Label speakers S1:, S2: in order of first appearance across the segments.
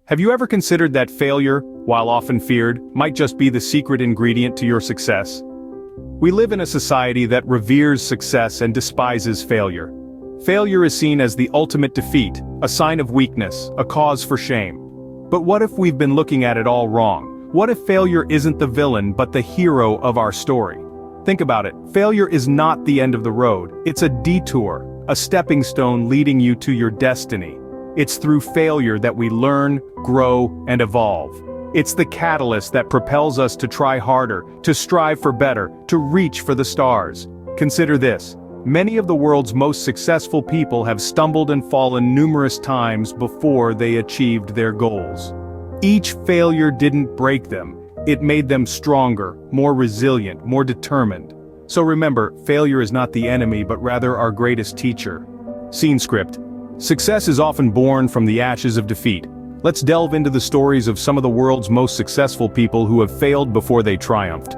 S1: Have you ever considered that failure, while often feared, might just be the secret ingredient to your success? We live in a society that reveres success and despises failure. Failure is seen as the ultimate defeat, a sign of weakness, a cause for shame. But what if we've been looking at it all wrong? What if failure isn't the villain but the hero of our story? Think about it. Failure is not the end of the road. It's a detour, a stepping stone leading you to your destiny. It's through failure that we learn, grow, and evolve. It's the catalyst that propels us to try harder, to strive for better, to reach for the stars. Consider this. Many of the world's most successful people have stumbled and fallen numerous times before they achieved their goals. Each failure didn't break them. It made them stronger, more resilient, more determined. So remember, failure is not the enemy but rather our greatest teacher. Scene script. Success is often born from the ashes of defeat. Let's delve into the stories of some of the world's most successful people who have failed before they triumphed.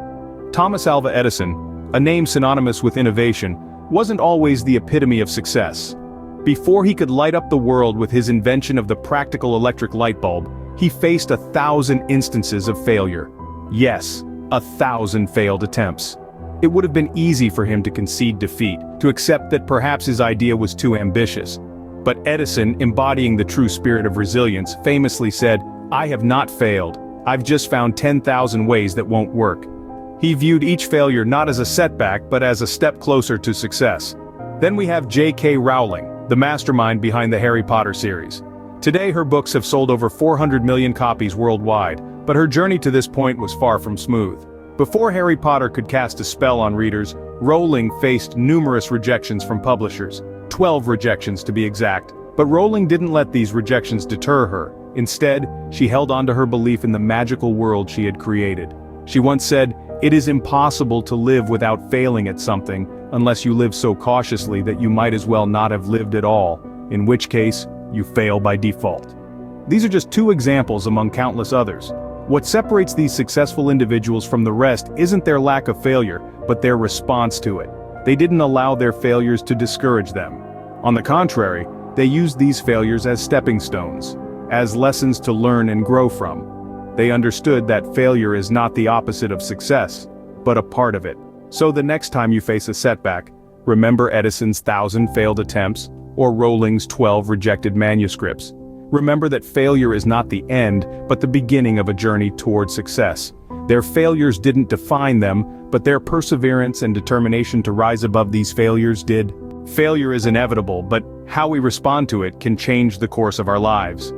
S1: Thomas Alva Edison, a name synonymous with innovation, wasn't always the epitome of success. Before he could light up the world with his invention of the practical electric light bulb, he faced 1,000 instances of failure. Yes, 1,000 failed attempts. It would have been easy for him to concede defeat, to accept that perhaps his idea was too ambitious. But Edison, embodying the true spirit of resilience, famously said, "I have not failed. I've just found 10,000 ways that won't work." He viewed each failure not as a setback but as a step closer to success. Then we have J.K. Rowling, the mastermind behind the Harry Potter series. Today her books have sold over 400 million copies worldwide, but her journey to this point was far from smooth. Before Harry Potter could cast a spell on readers, Rowling faced numerous rejections from publishers. 12 rejections to be exact. But Rowling didn't let these rejections deter her. Instead, she held on to her belief in the magical world she had created. She once said, "It is impossible to live without failing at something, unless you live so cautiously that you might as well not have lived at all, in which case, you fail by default." These are just two examples among countless others. What separates these successful individuals from the rest isn't their lack of failure, but their response to it. They didn't allow their failures to discourage them. On the contrary, they used these failures as stepping stones, as lessons to learn and grow from. They understood that failure is not the opposite of success, but a part of it. So the next time you face a setback, remember Edison's 1,000 failed attempts, or Rowling's 12 rejected manuscripts. Remember that failure is not the end, but the beginning of a journey toward success. Their failures didn't define them, but their perseverance and determination to rise above these failures did. Failure is inevitable, but how we respond to it can change the course of our lives.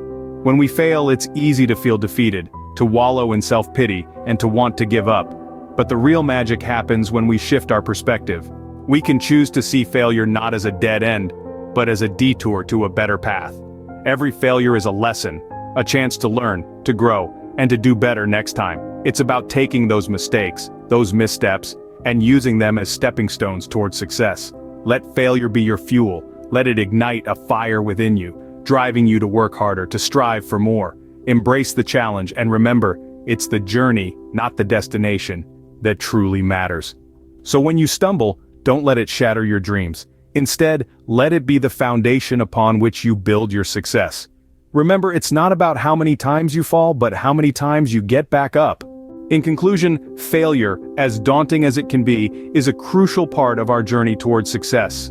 S1: When we fail, it's easy to feel defeated, to wallow in self-pity, and to want to give up. But the real magic happens when we shift our perspective. We can choose to see failure not as a dead end, but as a detour to a better path. Every failure is a lesson, a chance to learn, to grow, and to do better next time. It's about taking those mistakes, those missteps, and using them as stepping stones towards success. Let failure be your fuel. Let it ignite a fire within you, driving you to work harder, to strive for more. Embrace the challenge, and remember, it's the journey, not the destination, that truly matters. So when you stumble, don't let it shatter your dreams. Instead, let it be the foundation upon which you build your success. Remember, it's not about how many times you fall, but how many times you get back up. In conclusion, failure, as daunting as it can be, is a crucial part of our journey towards success.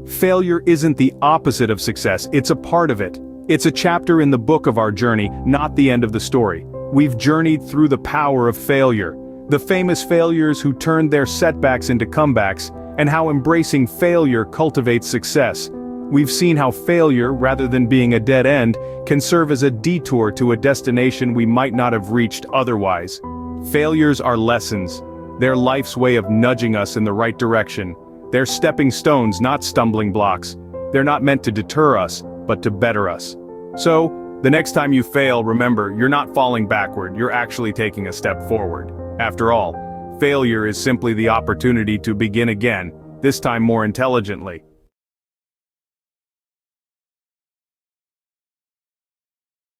S1: Failure isn't the opposite of success, it's a part of it. It's a chapter in the book of our journey, not the end of the story. We've journeyed through the power of failure. The famous failures who turned their setbacks into comebacks, and how embracing failure cultivates success. We've seen how failure, rather than being a dead end, can serve as a detour to a destination we might not have reached otherwise. Failures are lessons. They're life's way of nudging us in the right direction. They're stepping stones, not stumbling blocks. They're not meant to deter us, but to better us. So, the next time you fail, remember, you're not falling backward, you're actually taking a step forward. After all, failure is simply the opportunity to begin again, this time more intelligently.